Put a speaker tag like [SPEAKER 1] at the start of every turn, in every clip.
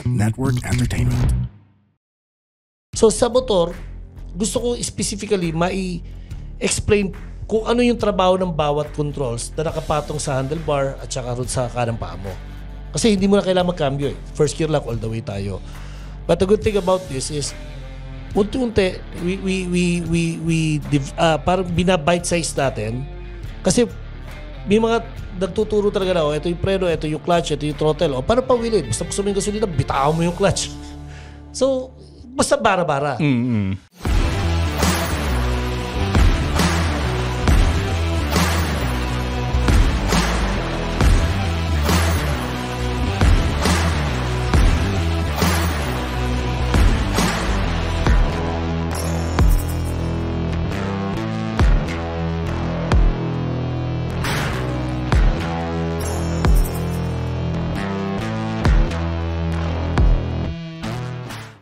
[SPEAKER 1] Network Entertainment.
[SPEAKER 2] So sa motor, gusto ko specifically mai-explain kung ano yung trabaho ng bawat controls na nakapatong sa handlebar at saka ron sa kanang paa mo. Kasi hindi mo na kailangan magkambyo eh. First gear lang all the way tayo. But the good thing about this is unti-unti parang binabite size natin kasi may mga nagtuturo talaga na ito yung preno, ito yung clutch, ito yung throttle. O paano pa wilid? Basta gusto mo yung gasolina, bitawan mo yung clutch. So, basta bara-bara.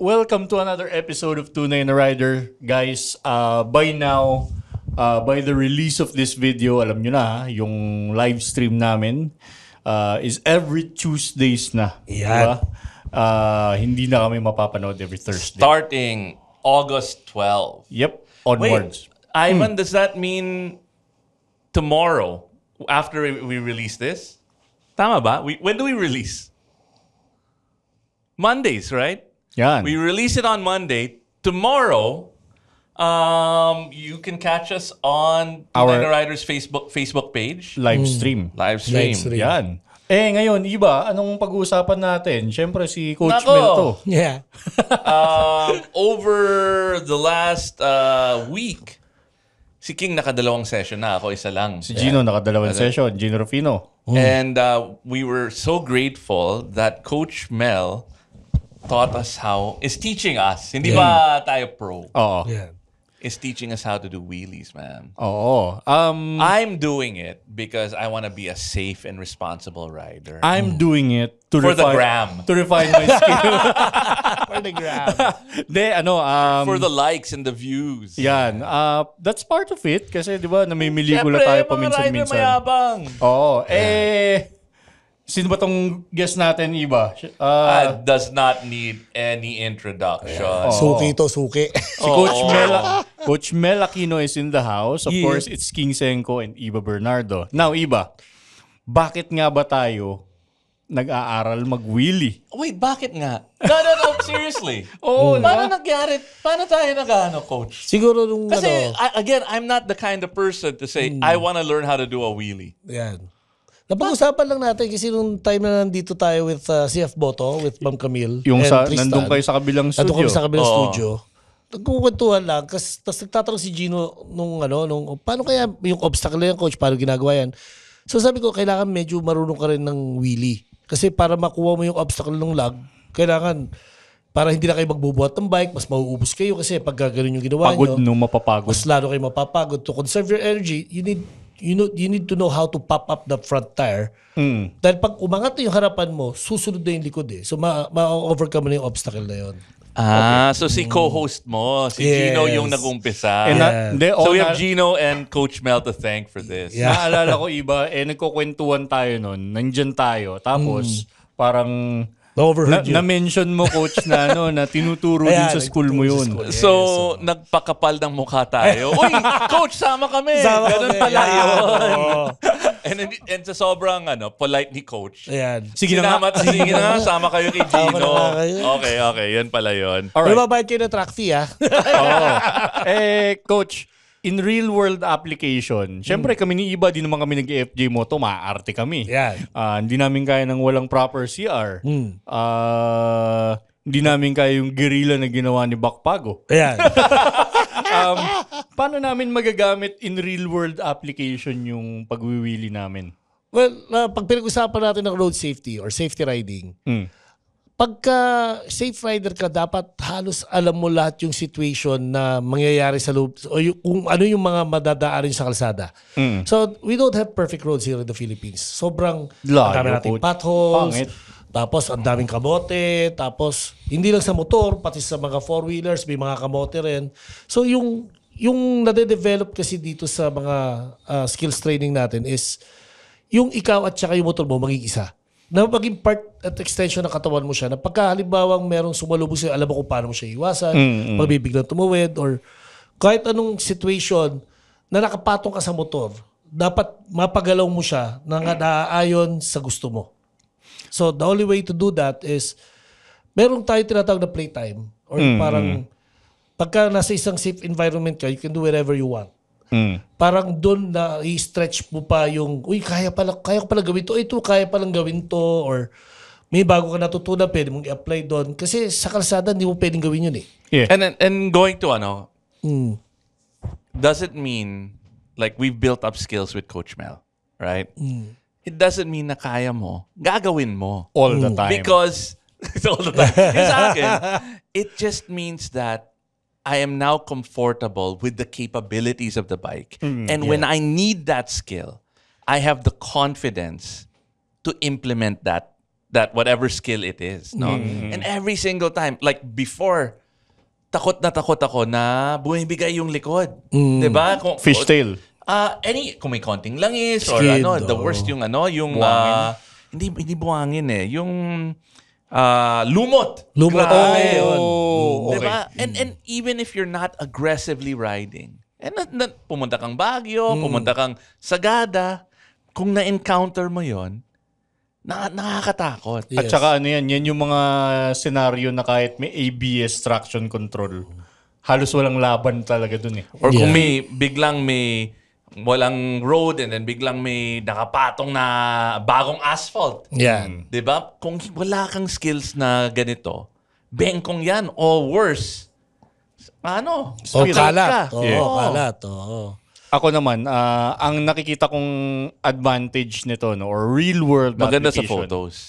[SPEAKER 3] Welcome to another episode of Tunay na Rider. Guys, by now, by the release of this video, alam nyo na, yung live stream namin is every Tuesdays na.
[SPEAKER 2] Yan.
[SPEAKER 3] Diba? Hindi na kami mapapanood every Thursday.
[SPEAKER 4] Starting August 12.
[SPEAKER 3] Yep, onwards.
[SPEAKER 4] Wait, Ivan, does that mean tomorrow, after we release this? Tama ba? When do we release? Mondays, right?
[SPEAKER 3] Yan.
[SPEAKER 4] We release it on Monday. Tomorrow, you can catch us on Tunay na Riders Facebook page.
[SPEAKER 3] Live stream.
[SPEAKER 4] Live stream.
[SPEAKER 3] Yan. Ngayon, iba, anong pag-uusapan natin? Siyempre si Coach
[SPEAKER 4] Nako.
[SPEAKER 3] Mel to.
[SPEAKER 2] Yeah.
[SPEAKER 4] Over the last week, si King nakadalawang session na. Ako isa lang.
[SPEAKER 3] Si Gino, nakadalawang session. Gino Rufino.
[SPEAKER 4] And we were so grateful that Coach Mel is teaching us. Hindi ba tayo pro?
[SPEAKER 3] Oo.
[SPEAKER 2] Yeah.
[SPEAKER 4] Is teaching us how to do wheelies, man.
[SPEAKER 3] Oo.
[SPEAKER 4] I'm doing it because I want to be a safe and responsible rider.
[SPEAKER 3] I'm doing it to
[SPEAKER 4] For the
[SPEAKER 3] refine,
[SPEAKER 4] gram.
[SPEAKER 3] To refine my skill.
[SPEAKER 2] For the grab.
[SPEAKER 4] For the likes and the views.
[SPEAKER 3] Yan. That's part of it kasi 'di ba namimili ko na tayo paminsan-minsan.
[SPEAKER 4] Siyempre, mga rider mayabang.
[SPEAKER 3] Oo. Sino ba tong guest natin, Iba?
[SPEAKER 4] Does not need any introduction.
[SPEAKER 2] Suki to, suki.
[SPEAKER 3] Si Coach Mel Aquino is in the house. Of course, it's King Senko and Iba Bernardo. Now, Iba, bakit nga ba tayo nag-aaral mag-wheelie?
[SPEAKER 4] Wait, bakit nga? No, seriously. Paano nangyari? Paano tayo nag-ano, Coach?
[SPEAKER 2] Siguro nung
[SPEAKER 4] Kasi, again, I'm not the kind of person to say, I want to learn how to do a wheelie.
[SPEAKER 2] Yan. Napag-usapan lang natin kasi nung time na nandito tayo with CF Boto, with Ma'am Camille,
[SPEAKER 3] Yung
[SPEAKER 2] and Tristan.
[SPEAKER 3] nandun kayo sa kabilang studio.
[SPEAKER 2] Nandun kami sa kabilang studio. Nagkukwentuhan lang. Tapos nagtatanong si Gino nung paano kaya yung obstacle na yan, Coach? Paano ginagawa yan? So sabi ko, kailangan medyo marunong ka rin ng wheelie. Kasi para makuha mo yung obstacle ng lug, kailangan para hindi na kayo magbubuhat ng bike, mas mauubos kayo kasi pag gano'n yung ginawa
[SPEAKER 3] Pagod
[SPEAKER 2] nyo,
[SPEAKER 3] mapapagod.
[SPEAKER 2] mas lalo kayo mapapagod. To conserve your energy, you need to know how to pop up the front tire. Dahil pag umangat na yung harapan mo, susunod na yung likod eh. So ma-overcome na yung obstacle na yun.
[SPEAKER 4] So si co-host mo, si Gino yung nag-umpisa.
[SPEAKER 3] So
[SPEAKER 4] we have Gino and Coach Mel to thank for this.
[SPEAKER 2] Yeah.
[SPEAKER 3] Naalala ko, Iba, nagkukwentuhan tayo nun. Nandyan tayo. Tapos, parang
[SPEAKER 2] Na-overheard yun.
[SPEAKER 3] na-mention mo, Coach, na na tinuturo din sa school mo yun.
[SPEAKER 4] So, nagpakapal ng mukha tayo. Uy, Coach, sama kami. Ganun pala yun. And sa sobrang polite ni Coach.
[SPEAKER 2] Ayan.
[SPEAKER 3] Sige na nga.
[SPEAKER 4] Sama kayo kay
[SPEAKER 2] Sama
[SPEAKER 4] Gino.
[SPEAKER 2] na kayo.
[SPEAKER 4] Okay, yun pala yun.
[SPEAKER 2] Pero babayad kayo ng track fee, ha?
[SPEAKER 3] Coach, in real world application, syempre kami ni Iba, di naman kami nag-FJ Moto, maarte kami.
[SPEAKER 2] Yan.
[SPEAKER 3] Hindi namin kaya ng walang proper CR. Hindi namin kaya yung guerrilla na ginawa ni Bakpago.
[SPEAKER 2] Ayan.
[SPEAKER 3] Paano namin magagamit in real world application yung pagwiwili namin?
[SPEAKER 2] Well, pag pinag-usapan natin ng road safety or safety riding, pagka safe rider ka, dapat halos alam mo lahat yung situation na mangyayari sa loob o kung ano yung mga madadaanin sa kalsada. So, we don't have perfect roads here in the Philippines. Sobrang ang dami nating potholes.
[SPEAKER 3] Pangit.
[SPEAKER 2] Tapos, ang daming kamote. Tapos, hindi lang sa motor, pati sa mga four-wheelers, may mga kamote rin. So, yung nade-develop kasi dito sa mga skills training natin is yung ikaw at saka yung motor mo magiging isa. na maging part at extension ng katawan mo siya, na pagka halimbawang merong sumalubog sa'yo, alam mo kung paano mo siya iwasan, magbibiglang tumawid, or kahit anong situation na nakapatong ka sa motor, dapat mapagalaw mo siya na naaayon sa gusto mo. So, the only way to do that is, meron tayo tinatawag na playtime, or parang, pagka nasa isang safe environment ka, you can do whatever you want. Parang doon na i-stretch mo pa yung, uy, kaya ko pala gawin to, ito, kaya palang gawin to, or may bago ka natutunan, pwede mong i-apply doon. Kasi sa kalsada, hindi mo pwedeng gawin yun eh.
[SPEAKER 3] Yeah.
[SPEAKER 4] And going to does it mean, like we've built up skills with Coach Mel, right? It doesn't mean na kaya mo, gagawin mo.
[SPEAKER 3] All the time.
[SPEAKER 4] Because, all the time. Yung sa akin, it just means that I am now comfortable with the capabilities of the bike. And when I need that skill, I have the confidence to implement that whatever skill it is. No? And every single time, like before, takot ako na bumibigay yung likod. Diba?
[SPEAKER 3] Fishtail.
[SPEAKER 4] Kung may konting langis or
[SPEAKER 2] Skid,
[SPEAKER 4] the worst yung hindi buhangin eh. Yung lumot. Grabe.
[SPEAKER 3] Okay.
[SPEAKER 4] Diba? And even if you're not aggressively riding, and pumunta kang Baguio, pumunta kang Sagada, kung na-encounter mo yon, nakakatakot.
[SPEAKER 3] At saka yan yung mga senaryo na kahit may ABS traction control, halos walang laban talaga dun eh.
[SPEAKER 4] Or kung biglang may walang road and then biglang may nakapatong na bagong asphalt.
[SPEAKER 2] Yan.
[SPEAKER 4] Diba? Kung wala kang skills na ganito, bengkong yan or worse.
[SPEAKER 2] O kalat. Kalat.
[SPEAKER 3] Ako naman, ang nakikita kong advantage nito, no, or real world
[SPEAKER 4] maganda sa
[SPEAKER 3] application.
[SPEAKER 4] photos.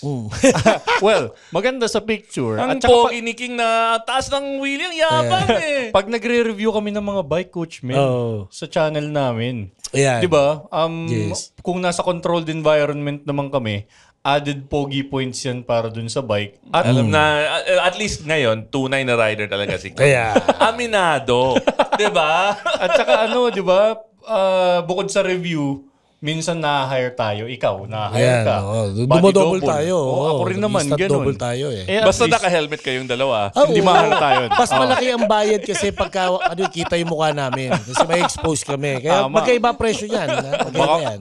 [SPEAKER 3] Well, maganda sa picture.
[SPEAKER 4] Ang
[SPEAKER 3] At saka
[SPEAKER 4] pogi ni King na taas ng wheel yung yabang eh.
[SPEAKER 3] pag nagre-review kami ng mga bike, Coach Mel, sa channel namin.
[SPEAKER 2] Ayan.
[SPEAKER 3] Diba?
[SPEAKER 2] Yes.
[SPEAKER 3] Kung nasa controlled environment naman kami, added pogi points yan para dun sa bike. At
[SPEAKER 4] Alam na, at least ngayon, tunay na rider talaga si King.
[SPEAKER 2] Kaya.
[SPEAKER 4] Aminado. Diba?
[SPEAKER 3] At saka diba, bukod sa review, minsan na-hire tayo. Ikaw, na-hire ka.
[SPEAKER 2] Dumodouble tayo.
[SPEAKER 3] Ako rin naman,
[SPEAKER 2] Instant
[SPEAKER 3] ganun.
[SPEAKER 2] double tayo eh.
[SPEAKER 3] At
[SPEAKER 4] Basta
[SPEAKER 3] least,
[SPEAKER 4] naka-helmet kayong dalawa.
[SPEAKER 3] hindi mahal tayo.
[SPEAKER 2] Mas malaki ang bayad kasi pagka kita yung mukha namin. Kasi may expose kami. Kaya
[SPEAKER 3] Tama.
[SPEAKER 2] magkaiba presyo yan.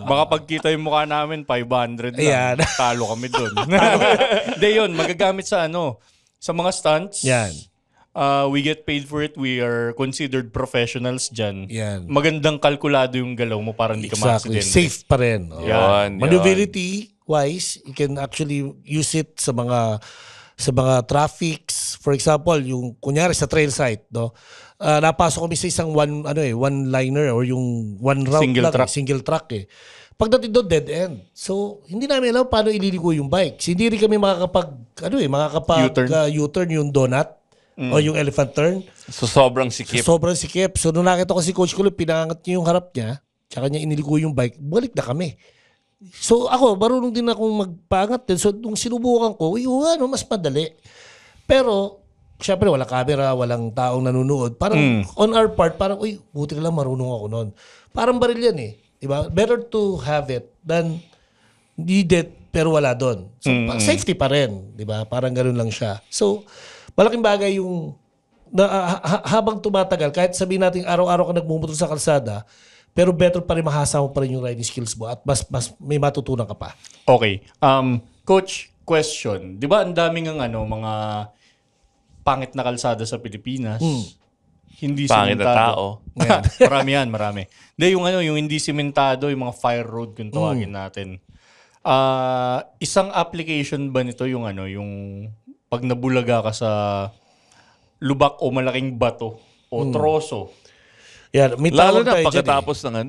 [SPEAKER 3] Baka pagkita yung mukha namin, 500 lang.
[SPEAKER 2] Ayan.
[SPEAKER 3] Talo kami dun. Hindi yun, magagamit sa sa mga stunts.
[SPEAKER 2] Yan.
[SPEAKER 3] We get paid for it. We are considered professionals dyan.
[SPEAKER 2] Yan.
[SPEAKER 3] Magandang kalkulado yung galaw mo para hindi ka
[SPEAKER 2] Exactly.
[SPEAKER 3] ma-accidente.
[SPEAKER 2] Safe pa rin.
[SPEAKER 3] Yan.
[SPEAKER 2] Maneuverity-wise, you can actually use it sa mga traffics. For example, yung kunyari sa trail site, no? Napasok kami sa isang one-liner or yung one route single track eh. Pagdating doon, dead end. So, hindi namin alam paano ililiko yung bike. Hindi rin kami makakapag U-turn yung donut o yung elephant turn.
[SPEAKER 4] So, sobrang sikip.
[SPEAKER 2] Sobrang sikip. So, nung nakita ko si Coach Kulip, pinangat niya yung harap niya, tsaka niya iniliko yung bike, balik na kami. So, ako, marunong din akong magpangat din. So, nung sinubukan ko, mas madali. Pero, syempre, walang camera, walang taong nanonood. Parang, on our part, parang, buti na lang marunong ako noon. Parang baril yan eh. Diba? Better to have it than need it, pero wala doon. So, safety pa rin. Diba? Parang ganun lang siya. So, malaking bagay yung habang tumatagal, kahit sabihin natin araw-araw ka nagmumotor sa kalsada, pero better pa rin mahasa mo pa rin yung riding skills mo at mas may matutunan ka pa.
[SPEAKER 3] Okay. Coach, question. Di ba ang daming mga pangit na kalsada sa Pilipinas? Hindi
[SPEAKER 4] Pangit na
[SPEAKER 3] simentado.
[SPEAKER 4] tao.
[SPEAKER 3] Marami. Hindi, yung hindi simentado, yung mga fire road kung tawagin natin. Isang application ba nito yung pag nabulaga ka sa lubak o malaking bato o troso?
[SPEAKER 2] Yan, may
[SPEAKER 4] Lalo
[SPEAKER 2] tawag
[SPEAKER 4] na
[SPEAKER 2] tayo
[SPEAKER 4] pagkatapos ng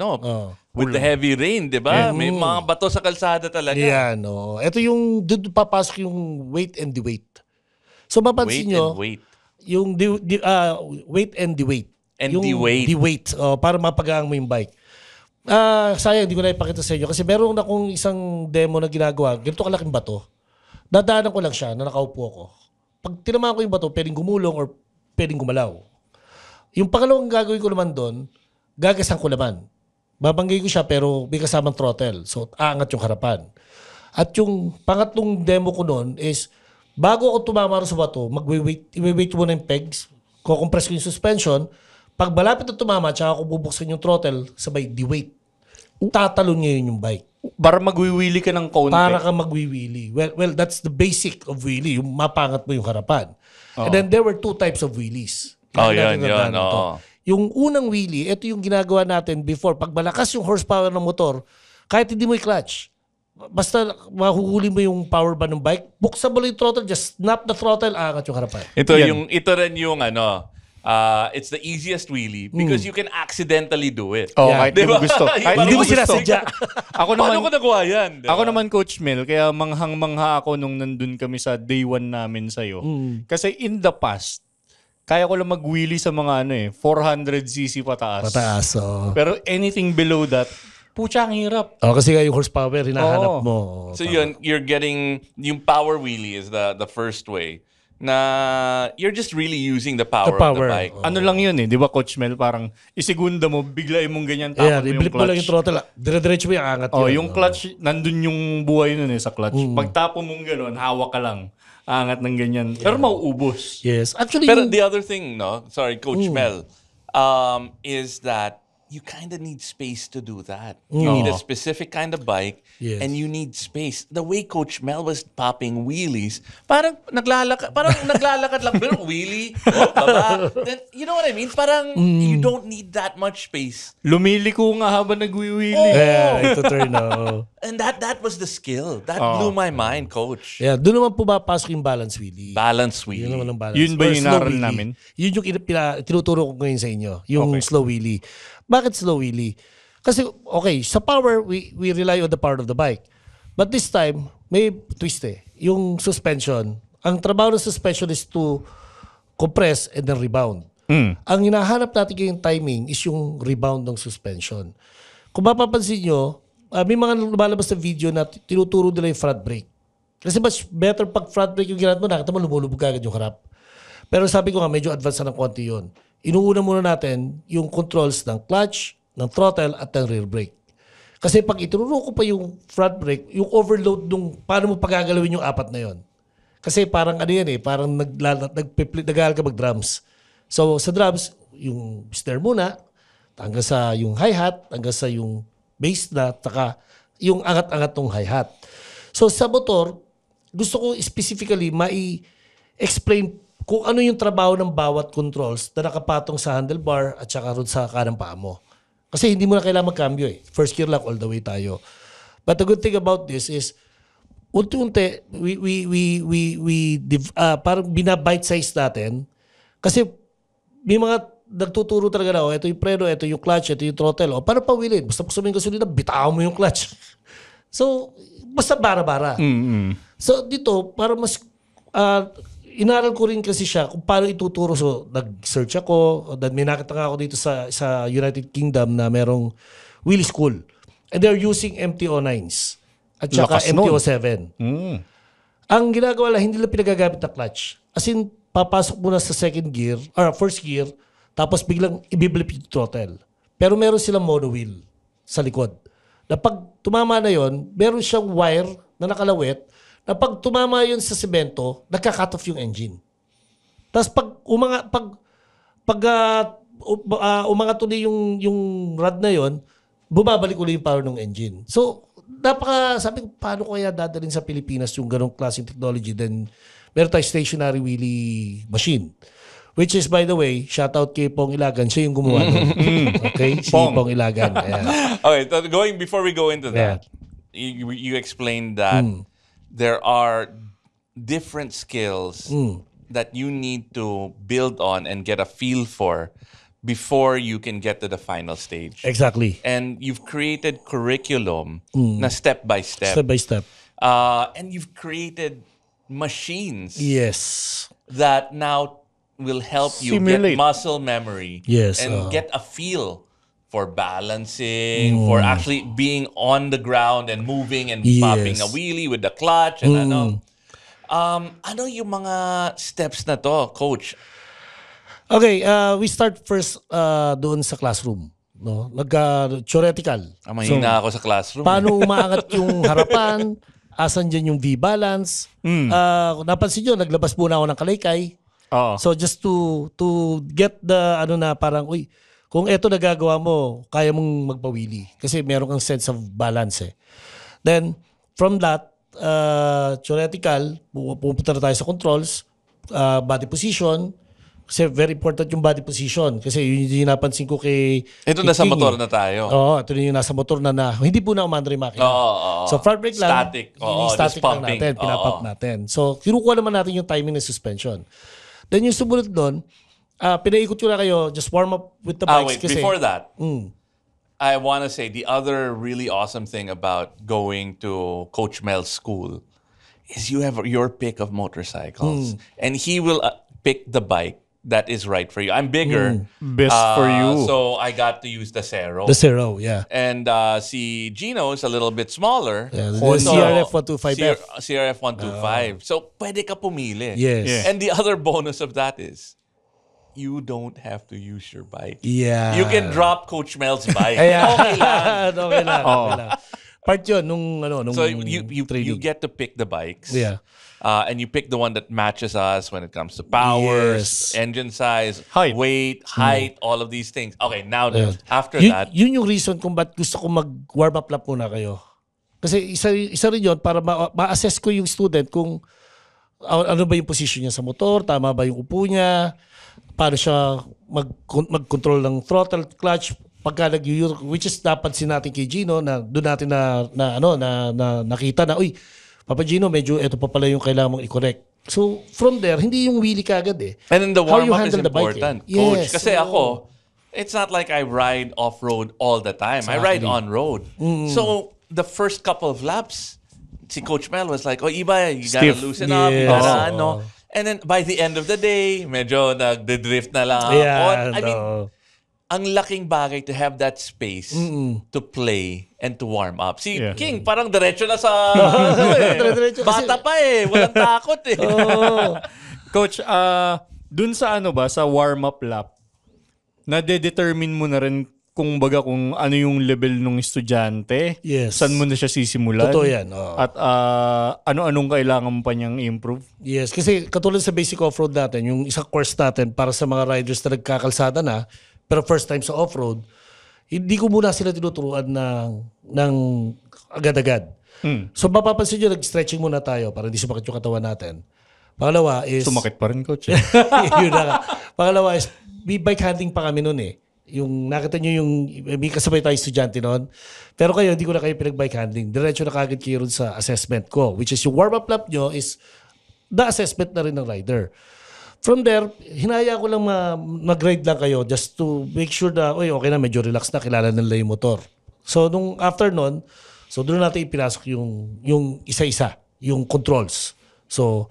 [SPEAKER 4] with the heavy rain, di ba?
[SPEAKER 2] Yeah.
[SPEAKER 4] May mga bato sa kalsada talaga.
[SPEAKER 2] Yan, no. Ito yung doon papasok yung weight and the weight. So mapansin nyo, yung weight and the weight.
[SPEAKER 4] And
[SPEAKER 2] yung
[SPEAKER 4] the weight.
[SPEAKER 2] The weight, para mapagaan mo yung bike. Sayang, hindi ko na ipakita sa inyo. Kasi meron akong isang demo na ginagawa. Ganito kalaking bato. Dadaanan ko lang siya na nakaupo ako. Pag tinamaan ko yung bato, pwedeng gumulong or pwedeng gumalaw. Yung pangalawang gagawin ko naman doon, gagasan ko naman. Babanggay ko siya pero may kasamang throttle. So, aangat yung harapan. At yung pangatlong demo ko noon is, bago ako tumama rin sa bato, i-wait ko muna yung pegs, kukompress ko yung suspension, pag malapit na tumama, tsaka ako bubuksan yung throttle, sabay di-wait. Tatalon ngayon yung bike.
[SPEAKER 3] Para magwiwili ka ng kaunti.
[SPEAKER 2] Para ka magwiwili. Well, that's the basic of wheelie. Yung mapangat mo yung harapan. And then there were 2 types of wheelies.
[SPEAKER 4] Yan.
[SPEAKER 2] Yung unang wheelie, ito yung ginagawa natin before. Pag malakas yung horsepower ng motor, kahit hindi mo i-clutch, basta mahuhuli mo yung power ba ng bike, buksan mo yung throttle, just snap the throttle, aangat yung harapan.
[SPEAKER 4] Ito rin yung it's the easiest wheelie because you can accidentally do it.
[SPEAKER 3] Kahit di mo gusto. Kahit
[SPEAKER 2] Hindi mo
[SPEAKER 3] gusto.
[SPEAKER 2] sinasadya.
[SPEAKER 4] Paano ko nagawa yan?
[SPEAKER 3] Ako naman, Coach Mel, kaya manghang-mangha ako nung nandun kami sa day 1 namin sa'yo. Kasi in the past, kaya ko lang mag-wheelie sa mga 400cc pataas. Pero anything below that, pucha, ang hirap.
[SPEAKER 2] Kasi nga yung horsepower, hinahanap mo.
[SPEAKER 4] So you're getting, yung power wheelie is the first way na you're just really using the power of the bike.
[SPEAKER 3] Ano lang yun di ba, Coach Mel? Parang isigunda mo, biglain mong ganyan, tapon mo yung
[SPEAKER 2] i-blip mo lang yung
[SPEAKER 3] clutch.
[SPEAKER 2] throttle. Dire-diretso mo yung angat yun.
[SPEAKER 3] Yung clutch, nandun yung buhay nun sa clutch. Pag tapon mong gano'n, hawak ka lang. Angat ng ganyan. Pero mauubos.
[SPEAKER 2] Yes. Actually,
[SPEAKER 4] Pero the other thing, Coach Mel, is that you kind of need space to do that. You need a specific kind of bike, and you need space. The way Coach Mel was popping wheelies, parang naglalakad lang, pero wheelie, baba. Then, you know what I mean? Parang you don't need that much space.
[SPEAKER 3] Lumiliko nga habang nagwiwili.
[SPEAKER 2] ito turn
[SPEAKER 4] And that was the skill. That blew my mind, Coach.
[SPEAKER 2] doon naman pumapasok yung balance wheelie.
[SPEAKER 4] Balance wheelie.
[SPEAKER 2] Yun naman ang balance.
[SPEAKER 3] Yun ba
[SPEAKER 2] Or
[SPEAKER 3] yung
[SPEAKER 2] slow
[SPEAKER 3] inaral
[SPEAKER 2] wheelie.
[SPEAKER 3] namin?
[SPEAKER 2] Yun yung tinuturo ko ngayon sa inyo. Yung slow wheelie. Bakit slow wheelie? Kasi, sa power, we rely on the power of the bike. But this time, may twist Yung suspension, ang trabaho ng suspension is to compress and then rebound. Ang hinahanap natin yung timing is yung rebound ng suspension. Kung mapapansin nyo, may mga lumalabas na video na tinuturo nila yung front brake. Kasi much better pag front brake yung ginagawa mo, nakita mo lumulubog agad yung harap. Pero sabi ko nga, medyo advance na ng konti yun. Inuuna muna natin yung controls ng clutch, ng throttle, at ng rear brake. Kasi pag itinuro ko pa yung front brake, yung overload nung paano mo pagagalawin yung 4 na yon. Kasi parang parang nag-aaral ka mag-drums. So sa drums, yung snare muna, hanggang sa yung hi-hat, hanggang sa yung bass na, taka yung angat-angat ng hi-hat. So sa motor, gusto ko specifically mai-explain kung ano yung trabaho ng bawat controls na nakapatong sa handlebar at saka ron sa kanang paa mo. Kasi hindi mo na kailangan magkambyo First gear lang all the way tayo. But the good thing about this is, unti-unti, parang binabite size natin. Kasi may mga nagtuturo talaga na, ito yung preno, ito yung clutch, ito yung throttle. Paano pa wilin? Basta pag sumayin gasolina, bitawan mo yung clutch. So, basta bara-bara. So, dito, para mas inaral ko rin kasi siya kung paano ituturo. So, nag-search ako. May nakita nga ako dito sa United Kingdom na merong wheelie school. And they're using MTO9s at saka MTO7. Ang ginagawa lang, hindi lang pinagagamit na clutch. As in, papasok muna sa first gear, tapos biglang ibiblip yung throttle. Pero meron silang mono wheel sa likod. Na pag tumama na yon, meron siyang wire na nakalawit na pag tumama yun sa semento, nagka-cut off yung engine. Tapos pag umangat ulit yung rod na yon, bumabalik ulit yung power ng engine. So, sabi ko, paano kaya dadalhin sa Pilipinas yung ganong klaseng technology? Then, meron tayong stationary wheelie machine. Which is, by the way, shout out kay Pong Ilagan. Siya yung gumawa nun. Okay? Si Pong Ilagan. Ayan.
[SPEAKER 4] Okay, before we go into that, you explained that there are different skills that you need to build on and get a feel for before you can get to the final stage.
[SPEAKER 2] Exactly.
[SPEAKER 4] And you've created curriculum na step by step.
[SPEAKER 2] Step by step.
[SPEAKER 4] And you've created machines
[SPEAKER 2] Yes.
[SPEAKER 4] that now will help you
[SPEAKER 3] Simulate.
[SPEAKER 4] get muscle memory and get a feel for balancing, for actually being on the ground and moving and popping a wheelie with the clutch and ano yung mga steps na to, Coach?
[SPEAKER 2] Okay, we start first doon sa classroom. No? Theoretical.
[SPEAKER 4] Mahina ako sa classroom.
[SPEAKER 2] Paano umaangat yung harapan, asan dyan yung V-balance. Kung napansin nyo, naglabas muna ako ng kalaykay.
[SPEAKER 3] Oo.
[SPEAKER 2] So just to get the parang kung eto nagagawa mo, kaya mong magpawili kasi meron kang sense of balance eh. Then from that theoretical, pupunta na tayo sa controls, body position. Kasi very important yung body position kasi yun yung napansin ko kay
[SPEAKER 4] Ito
[SPEAKER 2] kay
[SPEAKER 4] nasa
[SPEAKER 2] King,
[SPEAKER 4] motor na tayo.
[SPEAKER 2] Oo, ito yung nasa motor na hindi po na umandar yung makina. So front brake lang,
[SPEAKER 4] Static.
[SPEAKER 2] static
[SPEAKER 4] Just
[SPEAKER 2] lang
[SPEAKER 4] pumping.
[SPEAKER 2] natin, pinapump natin. So kinukuha naman natin yung timing ng suspension. Then yung sumunod doon, pinaikot ko na kayo, just warm up with the bikes.
[SPEAKER 4] Wait,
[SPEAKER 2] kasi,
[SPEAKER 4] before that, I want to say the other really awesome thing about going to Coach Mel's school is you have your pick of motorcycles. And he will pick the bike that is right for you. I'm bigger.
[SPEAKER 3] Best for you.
[SPEAKER 4] So I got to use the Cero.
[SPEAKER 2] The Zero, yeah.
[SPEAKER 4] And si Gino is a little bit smaller.
[SPEAKER 2] Yeah, the
[SPEAKER 4] So,
[SPEAKER 2] CRF 125F.
[SPEAKER 4] CRF 125. So pwede ka pumili.
[SPEAKER 2] Yes.
[SPEAKER 3] Yeah.
[SPEAKER 4] And the other bonus of that is you don't have to use your bike.
[SPEAKER 2] Yeah.
[SPEAKER 4] You can drop Coach Mel's bike.
[SPEAKER 2] Ayan.
[SPEAKER 4] Okay lang.
[SPEAKER 2] Okay lang. Okay lang. Part yun nung
[SPEAKER 4] So you
[SPEAKER 2] training.
[SPEAKER 4] get to pick the bikes.
[SPEAKER 2] Yeah.
[SPEAKER 4] And you pick the one that matches us when it comes to powers,
[SPEAKER 2] Yes.
[SPEAKER 4] engine size,
[SPEAKER 3] Height.
[SPEAKER 4] weight, height, all of these things. Okay, now
[SPEAKER 2] Yeah.
[SPEAKER 4] after
[SPEAKER 2] Yun,
[SPEAKER 4] that,
[SPEAKER 2] yun yung reason kung ba't gusto ko mag-warm up lap muna kayo. Kasi isa rin yun para ma-assess ko yung student kung ano ba yung position niya sa motor, tama ba yung upo niya, paano siya mag-control ng throttle, clutch, pagka which is napansin natin kay Gino na doon natin na nakita na, Papa Gino, medyo ito pa pala yung kailangan mong i-correct. So, from there, hindi yung wheelie kagad eh.
[SPEAKER 4] and then the
[SPEAKER 2] How you
[SPEAKER 4] warm-up is
[SPEAKER 2] handle the bike,
[SPEAKER 4] important,
[SPEAKER 2] eh.
[SPEAKER 4] Coach.
[SPEAKER 2] Yes,
[SPEAKER 4] Kasi
[SPEAKER 2] oo.
[SPEAKER 4] ako, it's not like I ride off-road all the time. I ride on-road. So, the first couple of laps, si Coach Mel was like, Iba, you gotta
[SPEAKER 3] Stiff.
[SPEAKER 4] loosen up, you
[SPEAKER 2] Yes.
[SPEAKER 4] gotta
[SPEAKER 2] Oo.
[SPEAKER 4] And then, by the end of the day, medyo nagde-drift na lang ako.
[SPEAKER 2] Yeah,
[SPEAKER 4] I mean, ang laking bagay to have that space to play and to warm up. Si
[SPEAKER 3] Yeah.
[SPEAKER 4] King, parang diretso na sa...
[SPEAKER 2] Dire-diretso kasi-
[SPEAKER 4] Bata pa eh. Walang takot eh.
[SPEAKER 3] Coach, dun sa sa warm-up lap, nade-determine mo na rin kung ano yung level ng estudyante,
[SPEAKER 2] Yes.
[SPEAKER 3] saan mo na siya sisimulan.
[SPEAKER 2] Totoo yan, oo.
[SPEAKER 3] At ano-anong kailangan mo pa niyang i-improve.
[SPEAKER 2] Yes, kasi katulad sa basic off-road natin, yung isang course natin para sa mga riders na nagkakalsada na, pero first time sa off-road, hindi ko muna sila tinuturuan ng agad-agad. So mapapansin nyo, nag-stretching muna tayo para hindi sumakit yung katawan natin. Pangalawa is...
[SPEAKER 3] Sumakit pa rin, Coach.
[SPEAKER 2] Yun na nga. Pangalawa is, may bike handling pa kami noon eh. Yung nakita nyo yung, may kasabay tayo estudyante noon. Pero kayo, hindi ko na kayo pinag-bike handling. Diretso na kagad kayo rin sa assessment ko, which is yung warm-up lap nyo is the assessment na rin ng rider. From there, hinaya ko lang mag-ride lang kayo just to make sure na, okay na, medyo relax na, kilala nila yung motor. So, nung after nun, so doon natin ipinasok yung isa-isa, yung controls. So,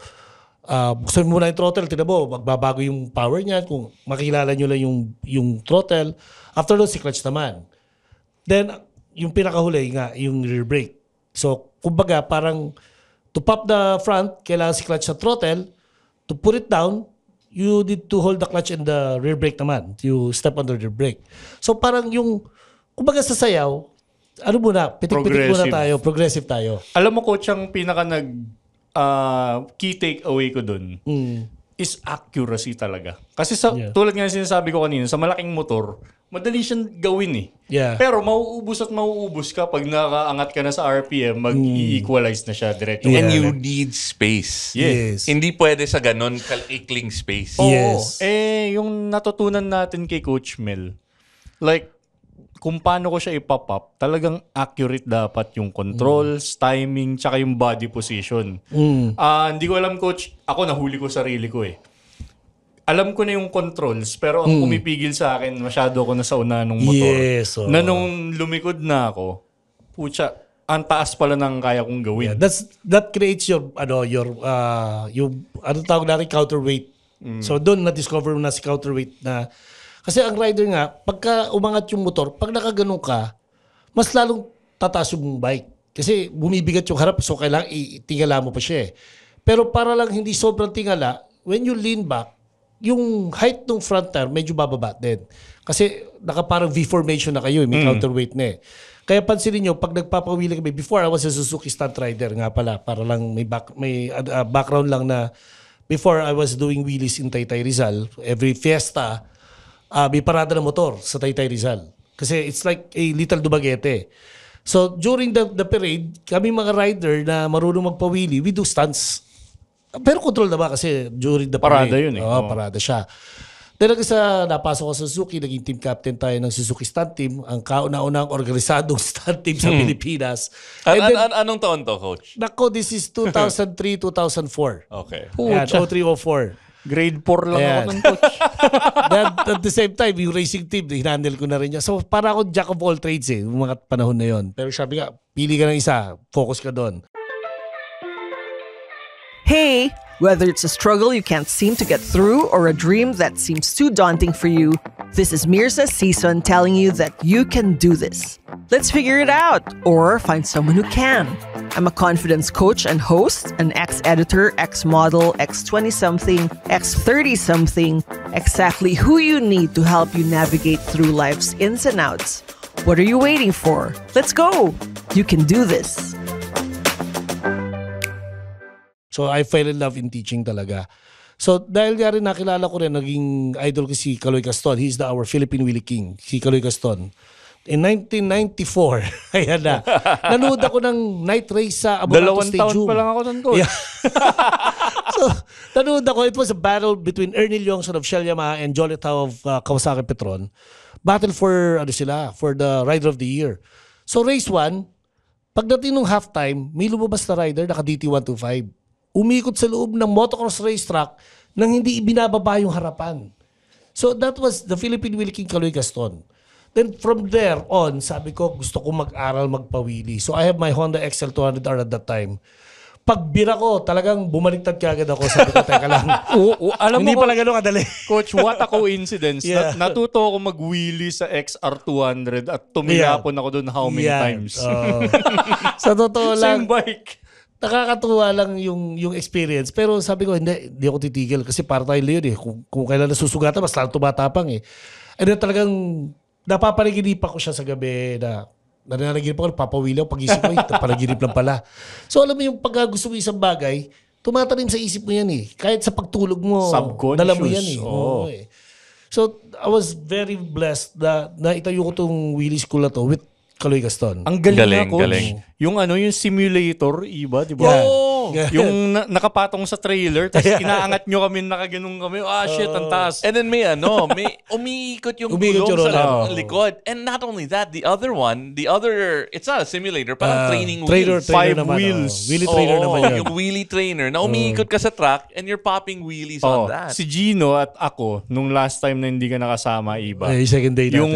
[SPEAKER 2] buksan mo muna yung throttle, tignan mo, magbabago yung power niya, kung makikilala nyo lang yung throttle. After nun, si clutch naman. Then, yung pinakahuli nga, yung rear brake. So, kumbaga, parang to pop the front, kailangan si clutch sa throttle. To put it down, you need to hold the clutch and the rear brake naman. You step under the brake. So parang yung, kumbaga sa sayaw, pitik-pitik muna tayo, progressive tayo.
[SPEAKER 3] Alam mo, Coach, ang pinaka key takeaway ko dun is accuracy talaga. Kasi tulad nga sinasabi ko kanina, sa malaking motor, madali siyang gawin eh.
[SPEAKER 2] Yeah.
[SPEAKER 3] Pero mauubos ka pag nakaangat ka na sa RPM, mag-equalize na siya diretso.
[SPEAKER 4] And you need space.
[SPEAKER 2] Yes.
[SPEAKER 4] Hindi pwede sa ganon ikling space.
[SPEAKER 2] Yes.
[SPEAKER 3] Yung natutunan natin kay Coach Mel, like, kung paano ko siya ipapop, talagang accurate dapat yung controls, timing, tsaka yung body position. Hindi ko alam, Coach, ako nahuli ko sarili ko eh. Alam ko na yung controls, pero ang pumipigil sa akin, masyado ako nasa una ng motor.
[SPEAKER 2] Yes, oo.
[SPEAKER 3] Na nung lumikod na ako, pucha, ang taas pala ng kaya kong gawin.
[SPEAKER 2] Yeah, that creates yung tawag natin, counterweight. So doon na-discover mo na si counterweight na, kasi ang rider nga, pagka umangat yung motor, pag nakaganon ka, mas lalong tataas yung bike. Kasi bumibigat yung harap, so kailangan itingala mo pa siya eh. Pero para lang hindi sobrang tingala, when you lean back, yung height ng front tire medyo bababa din. Kasi parang V-formation na kayo, may counterweight na eh. Kaya pansinin nyo, pag nagpapawili kami, before I was a Suzuki stunt rider nga pala, para lang may background lang na before I was doing wheelies in Taytay Rizal, every fiesta, may parada ng motor sa Taytay Rizal. Kasi it's like a little Dumaguete. So during the parade, kami mga rider na marunong magpawili, we do stunts. Pero control na ba kasi during the parade.
[SPEAKER 3] Parada yun eh.
[SPEAKER 2] Oo, parada siya. Then napasok ko sa Suzuki, naging team captain tayo ng Suzuki Stunt Team, ang kauna-unang organisadong stunt team sa Pilipinas.
[SPEAKER 4] Anong taon to, Coach?
[SPEAKER 2] Nako, this is 2003, 2004.
[SPEAKER 4] Okay.
[SPEAKER 2] Ayan, 0304.
[SPEAKER 3] Grade 4 lang
[SPEAKER 2] Ayan.
[SPEAKER 3] ako ng coach.
[SPEAKER 2] Then, at the same time, yung racing team, hinandle ko na rin yun. So, para ako jack of all trades yung mga panahon na yun. Pero sabi nga, pili ka ng isa, focus ka doon.
[SPEAKER 5] Hey, whether it's a struggle you can't seem to get through or a dream that seems too daunting for you, this is Mirza Season telling you that you can do this. Let's figure it out or find someone who can. I'm a confidence coach and host, an ex-editor, ex-model, ex-20-something, ex-30-something, exactly who you need to help you navigate through life's ins and outs. What are you waiting for? Let's go! You can do this.
[SPEAKER 2] So, I fell in love in teaching talaga. So, dahil nga rin nakilala ko rin, naging idol ko si Kaloy Gaston. He's our Philippine Wheelie King, si Kaloy Gaston. In 1994, ayan na, nanood ako ng night race sa Abogato
[SPEAKER 3] 2
[SPEAKER 2] Stadium.
[SPEAKER 3] taon pa lang ako ng coach.
[SPEAKER 2] Yeah. So, nanood ako. It was a battle between Ernie Leongson of Shell Yamaha and Jolly Tao of Kawasaki Petron. Battle for, for the Rider of the Year. So, race 1, pagdating ng halftime, may lumabas na rider, naka DT125. Umikot sa loob ng motocross racetrack nang hindi ibinababa yung harapan. So that was the Philippine Wheelie King Kaloy Gaston. Then from there on, sabi ko gusto ko mag-aral magpawili. So I have my Honda XL200R at that time. Pagbira ko, talagang bumaliktad kagad ako. Sabi ko, teka lang.
[SPEAKER 3] Alam
[SPEAKER 2] Hindi
[SPEAKER 3] mo,
[SPEAKER 2] pala gano'n kadali.
[SPEAKER 3] Coach, what a coincidence.
[SPEAKER 2] Yeah.
[SPEAKER 3] Natuto ako mag-wheelie sa XR200 at tumilapon ako doon how many times.
[SPEAKER 2] Sa totoo lang.
[SPEAKER 3] Same bike.
[SPEAKER 2] Nakakatuwa lang yung experience. Pero sabi ko, hindi ako titigil. Kasi para tayo yun eh. Kung kailan nasusugatan, mas lang tumatapang eh. And then talagang napapanaginipan ko siya sa gabi na nananaginip ako, papawili ako, pag-isip ko, panaginip lang pala. So alam mo yung pag gusto mo isang bagay, tumatanim sa isip mo yan eh. Kahit sa pagtulog mo,
[SPEAKER 3] Subconscious.
[SPEAKER 2] dala mo yan eh.
[SPEAKER 3] Oo.
[SPEAKER 2] Eh. So I was very blessed na itayo ko tong wheelie school na to with Kaloy Gaston.
[SPEAKER 3] Ang galing na, coach.
[SPEAKER 4] Galing.
[SPEAKER 3] Yung yung simulator, iba, di ba?
[SPEAKER 2] Yeah.
[SPEAKER 4] Oh!
[SPEAKER 3] Yung nakapatong sa trailer, tapos inaangat nyo kami, nakaganong kami. Shit, ang taas.
[SPEAKER 4] And then may umiikot yung
[SPEAKER 2] Umiikot
[SPEAKER 4] gulong
[SPEAKER 2] yung
[SPEAKER 4] sa
[SPEAKER 2] roller.
[SPEAKER 4] likod. And not only that, it's not a simulator, parang training
[SPEAKER 2] Trainer
[SPEAKER 4] wheels.
[SPEAKER 3] 5
[SPEAKER 2] naman,
[SPEAKER 3] wheels.
[SPEAKER 2] Wheelie trainer naman yun.
[SPEAKER 4] Yung wheelie trainer na umiikot ka sa track and you're popping wheelies on that.
[SPEAKER 3] Si Gino at ako, nung last time na hindi ka nakasama, iba.
[SPEAKER 2] Yung second day natin.
[SPEAKER 3] Yung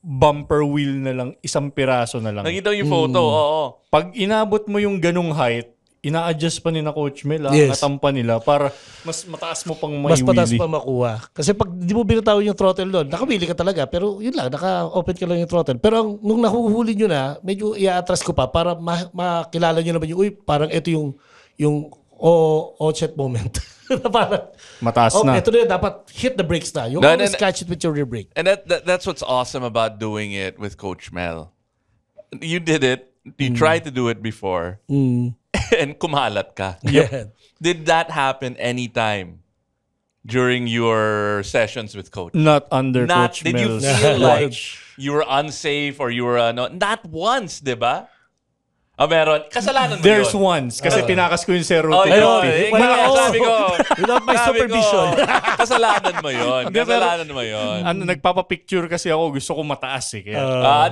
[SPEAKER 3] bumper wheel na lang, isang piraso na lang.
[SPEAKER 4] Nakita yung photo, oo.
[SPEAKER 3] Pag inabot mo yung ganung height, ina-adjust pa ni na Coach Mel,
[SPEAKER 2] Yes.
[SPEAKER 3] natampa nila para mas mataas mo pang
[SPEAKER 2] mas mataas
[SPEAKER 3] maiwili.
[SPEAKER 2] pa makuha. Kasi pag di mo binatawan yung throttle doon, nakawili ka talaga. Pero yun lang, naka-open ka lang yung throttle. Pero nung nahuhuli nyo na, medyo i-atras ko pa para makilala nyo naman yung, parang ito yung O-chat moment. Na parang,
[SPEAKER 3] Mataas na.
[SPEAKER 2] Ito na, dapat hit the brakes na. You always catch it with your rear brake.
[SPEAKER 4] And that's what's awesome about doing it with Coach Mel. You did it. You tried to do it before. And kumalat ka.
[SPEAKER 2] Yeah.
[SPEAKER 4] Did that happen anytime during your sessions with Coach?
[SPEAKER 3] Not under Coach
[SPEAKER 4] Did you
[SPEAKER 3] Mel's
[SPEAKER 4] feel like
[SPEAKER 3] watch.
[SPEAKER 4] you were unsafe or you were not once, di ba? Meron. Kasalanan mo
[SPEAKER 3] There's
[SPEAKER 4] yun.
[SPEAKER 3] once. Kasi tinakas ko yung 0
[SPEAKER 4] Oh,
[SPEAKER 3] to
[SPEAKER 4] yun.
[SPEAKER 3] 50.
[SPEAKER 4] Sabi ko.
[SPEAKER 2] Without my
[SPEAKER 4] sabi
[SPEAKER 2] supervision.
[SPEAKER 4] Ko, kasalanan mo yun. Kasalanan mo yun.
[SPEAKER 3] Nagpapapicture kasi ako. Gusto ko mataas eh. Kaya.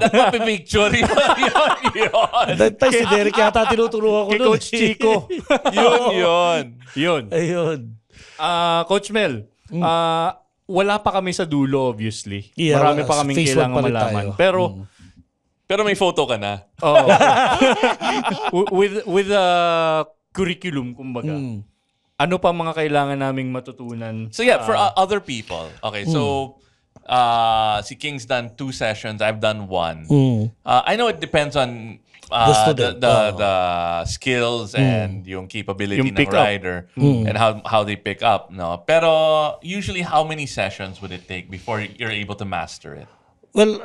[SPEAKER 4] Nagpapipicture. Yun.
[SPEAKER 2] That time si Derek yata tinuturuan ko
[SPEAKER 3] Kay
[SPEAKER 2] nun.
[SPEAKER 3] Coach Chico. Yun.
[SPEAKER 2] Ayun.
[SPEAKER 3] Coach Mel, wala pa kami sa dulo obviously.
[SPEAKER 2] Yeah,
[SPEAKER 3] Marami pa kaming
[SPEAKER 2] phase one
[SPEAKER 3] kailangan
[SPEAKER 2] pa rin
[SPEAKER 3] malaman.
[SPEAKER 2] tayo.
[SPEAKER 4] Pero may photo ka na.
[SPEAKER 3] Oo. with a curriculum, kumbaga. Ano pa mga kailangan naming matutunan?
[SPEAKER 4] So yeah, for other people. Okay, so si King's done 2 sessions. I've done 1. I know it depends on
[SPEAKER 2] student.
[SPEAKER 4] the skills and yung capability
[SPEAKER 3] Yung
[SPEAKER 4] ng
[SPEAKER 3] pick up.
[SPEAKER 4] rider and how they pick up. No, pero usually how many sessions would it take before you're able to master it?
[SPEAKER 2] Well,